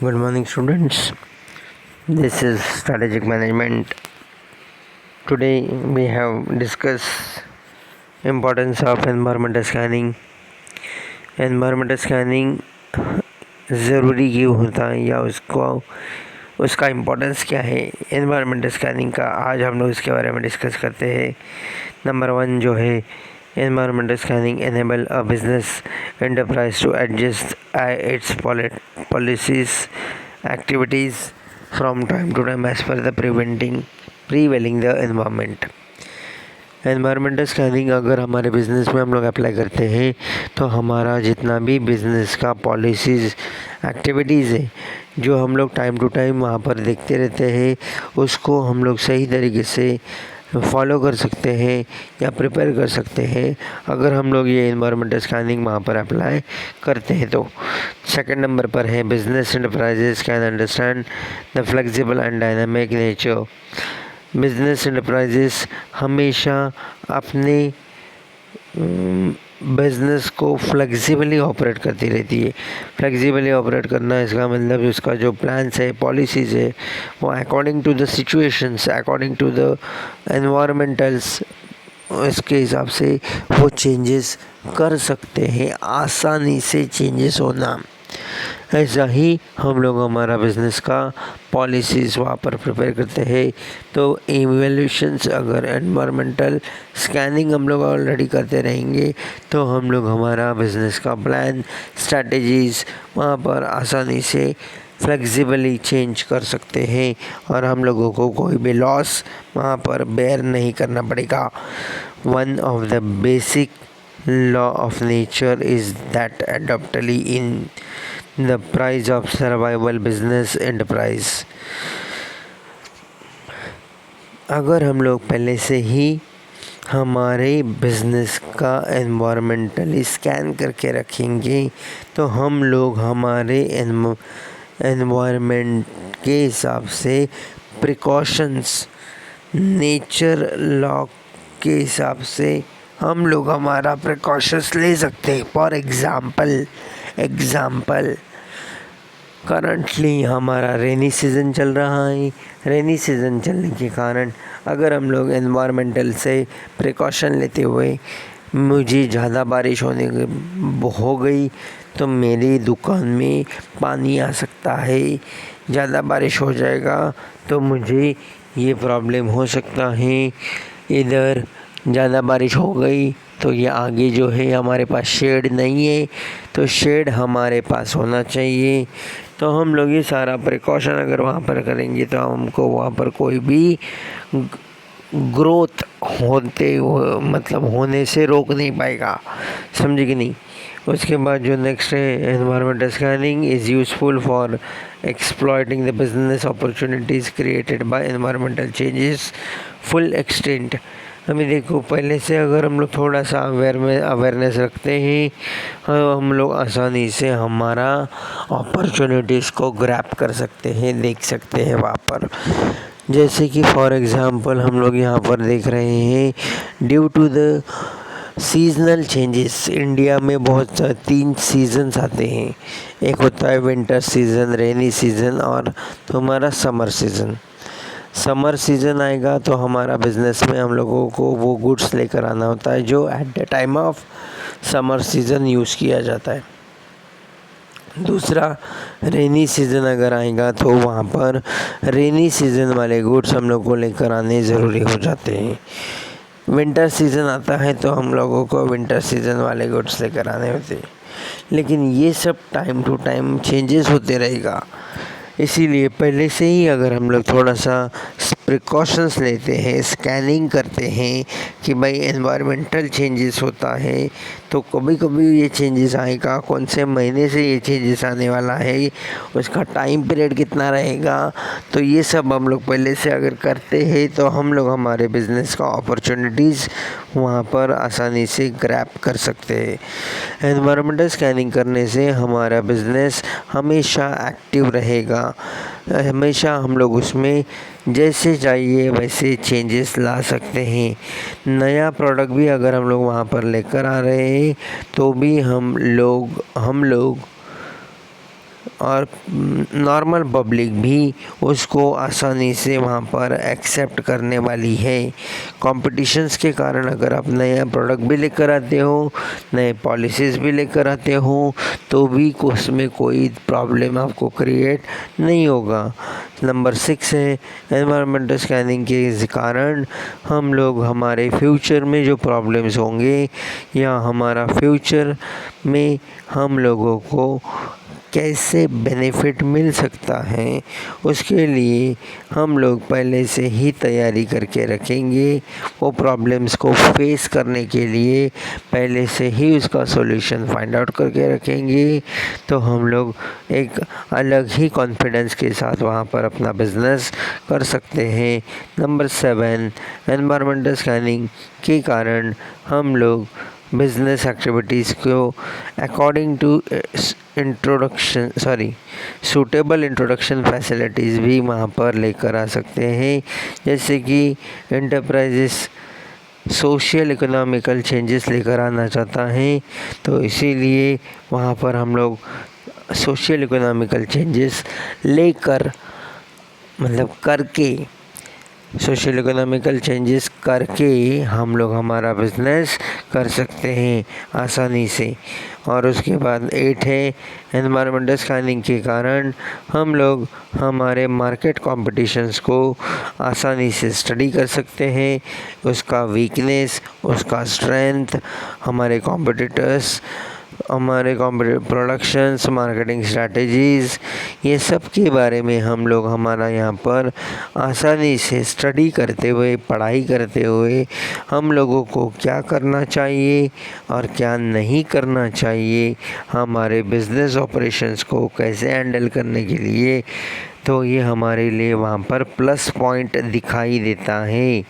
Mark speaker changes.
Speaker 1: Good morning, students. This is strategic management. Today we have discussed importance of environmental scanning. Environmental scanning ज़रूरी क्यों होता है या उसका इम्पोर्टेंस क्या है। एनवायरमेंटल स्कैनिंग का आज हम लोग इसके बारे में डिस्कस करते हैं। नंबर 1 जो है, environmental scanning enable a business enterprise to adjust its policies activities from time to time as per the prevailing the environment. Environmental scanning अगर हमारे बिज़नेस में हम लोग अप्लाई करते हैं तो हमारा जितना भी बिज़नेस का पॉलिसीज़ एक्टिविटीज़ है जो हम लोग टाइम टू टाइम वहाँ पर देखते रहते हैं, उसको हम लोग सही तरीके से फॉलो कर सकते हैं या प्रिपेयर कर सकते हैं अगर हम लोग ये एनवायरमेंटल स्कैनिंग वहाँ पर अप्लाई करते हैं। तो सेकंड नंबर पर है, business enterprises can understand the flexible and dynamic nature. Business enterprises हमेशा अपने बिज़नेस को फ्लेक्सिबली ऑपरेट करती रहती है। फ्लेक्सिबली ऑपरेट करना इसका मतलब उसका जो प्लान्स है, पॉलिसीज़ है, वो according to the situations, according to the environmentals, इसके हिसाब से वो चेंजेस कर सकते हैं। आसानी से चेंजेस होना, ऐसा ही हम लोग हमारा बिज़नेस का पॉलिसीज़ वहाँ पर प्रिपेयर करते हैं। तो इवैल्यूएशंस, अगर एनवायरमेंटल स्कैनिंग हम लोग ऑलरेडी करते रहेंगे तो हम लोग हमारा बिज़नेस का प्लान, स्ट्रैटेजीज़ वहाँ पर आसानी से फ्लेक्सिबली चेंज कर सकते हैं और हम लोगों को कोई भी लॉस वहाँ पर बेयर नहीं करना पड़ेगा। One of the basic law of nature is that adaptability in the price of survival business enterprise। अगर हम लोग पहले से ही हमारे बिज़नेस का एनवायरमेंटली स्कैन करके रखेंगे तो हम लोग हमारे एनवायरमेंट के हिसाब से प्रिकॉशंस, नेचर लॉ के हिसाब से हम लोग हमारा प्रिकॉशंस ले सकते हैं। फॉर एग्ज़ाम्पल करंटली हमारा रेनी सीज़न चल रहा है। रेनी सीज़न चलने के कारण अगर हम लोग एनवायरमेंटल से प्रिकॉशन लेते हुए मुझे ज़्यादा बारिश हो गई तो मेरी दुकान में पानी आ सकता है। ज़्यादा बारिश हो जाएगा तो मुझे ये प्रॉब्लम हो सकता है। इधर ज़्यादा बारिश हो गई तो ये आगे जो है हमारे पास शेड नहीं है, तो शेड हमारे पास होना चाहिए। तो हम लोग ये सारा प्रिकॉशन अगर वहाँ पर करेंगे तो हमको वहाँ पर कोई भी ग्रोथ होने से रोक नहीं पाएगा। समझे कि नहीं। उसके बाद जो नेक्स्ट है, environmental scanning is useful for exploiting the business opportunities created by environmental changes full extent. हमें देखो, पहले से अगर हम लोग थोड़ा सा अवेयरनेस रखते हैं हम लोग आसानी से हमारा अपॉर्चुनिटीज़ को ग्रैब कर सकते हैं, देख सकते हैं वहाँ पर। जैसे कि फॉर एग्ज़ाम्पल हम लोग यहाँ पर देख रहे हैं, due to the seasonal changes India में बहुत 3 सीज़न्स आते हैं। एक होता है विंटर सीज़न, रेनी सीज़न और हमारा समर सीज़न। समर सीज़न आएगा तो हमारा बिज़नेस में हम लोगों को वो गुड्स लेकर आना होता है जो at the time of summer season use किया जाता है। दूसरा, रेनी सीज़न अगर आएगा तो वहाँ पर रेनी सीज़न वाले गुड्स हम लोग को लेकर आने ज़रूरी हो जाते हैं। विंटर सीज़न आता है तो हम लोगों को विंटर सीज़न वाले गुड्स लेकर आने होते हैं। लेकिन ये सब टाइम टू टाइम चेंजेस होते रहेगा, इसीलिए पहले से ही अगर हम लोग थोड़ा सा प्रिकॉशंस लेते हैं, स्कैनिंग करते हैं कि भाई एनवायरमेंटल चेंजेस होता है तो कभी कभी ये चेंजेस आएगा, कौन से महीने से ये चेंजेस आने वाला है, उसका टाइम पीरियड कितना रहेगा, तो ये सब हम लोग पहले से अगर करते हैं तो हम लोग हमारे बिज़नेस का अपॉर्चुनिटीज़ वहाँ पर आसानी से ग्रैब कर सकते हैं। एनवायरमेंटल स्कैनिंग करने से हमारा बिज़नेस हमेशा एक्टिव रहेगा, हमेशा हम लोग उसमें जैसे चाहिए वैसे चेंजेस ला सकते हैं। नया प्रोडक्ट भी अगर हम लोग वहाँ पर लेकर आ रहे हैं तो भी हम लोग और नॉर्मल पब्लिक भी उसको आसानी से वहाँ पर एक्सेप्ट करने वाली है। कॉम्पिटिशन्स के कारण अगर आप नया प्रोडक्ट भी लेकर आते हो, नए पॉलिसीज़ भी लेकर आते हो, तो भी उसमें कोई प्रॉब्लम आपको क्रिएट नहीं होगा। नंबर 6 है एनवायरमेंटल स्कैनिंग के कारण हम लोग हमारे फ्यूचर में जो प्रॉब्लम्स होंगे या हमारा फ्यूचर में हम लोगों को कैसे बेनिफिट मिल सकता है, उसके लिए हम लोग पहले से ही तैयारी करके रखेंगे। वो प्रॉब्लम्स को फेस करने के लिए पहले से ही उसका सॉल्यूशन फाइंड आउट करके रखेंगे, तो हम लोग एक अलग ही कॉन्फिडेंस के साथ वहाँ पर अपना बिजनेस कर सकते हैं। नंबर 7 एनवायरमेंटल स्कैनिंग के कारण हम लोग बिजनेस एक्टिविटीज़ को according to suitable introduction facilities भी वहाँ पर लेकर आ सकते हैं। जैसे कि एंटरप्राइजेस सोशल इकोनॉमिकल चेंजेस लेकर आना चाहता है, तो इसीलिए वहाँ पर हम लोग सोशल इकोनॉमिकल चेंजेस लेकर सोशल इकोनॉमिकल चेंजेस करके हम लोग हमारा बिजनेस कर सकते हैं आसानी से। और उसके बाद 8 है एनवायरमेंटल स्कैनिंग के कारण हम लोग हमारे मार्केट कॉम्पिटिशन्स को आसानी से स्टडी कर सकते हैं, उसका वीकनेस, उसका स्ट्रेंथ, हमारे कॉम्पिटिटर्स, हमारे प्रोडक्शंस, मार्केटिंग स्ट्रैटेजीज़, ये सब के बारे में हम लोग हमारा यहाँ पर आसानी से स्टडी करते हुए, पढ़ाई करते हुए हम लोगों को क्या करना चाहिए और क्या नहीं करना चाहिए, हमारे बिजनेस ऑपरेशंस को कैसे हैंडल करने के लिए, तो ये हमारे लिए वहाँ पर प्लस पॉइंट दिखाई देता है।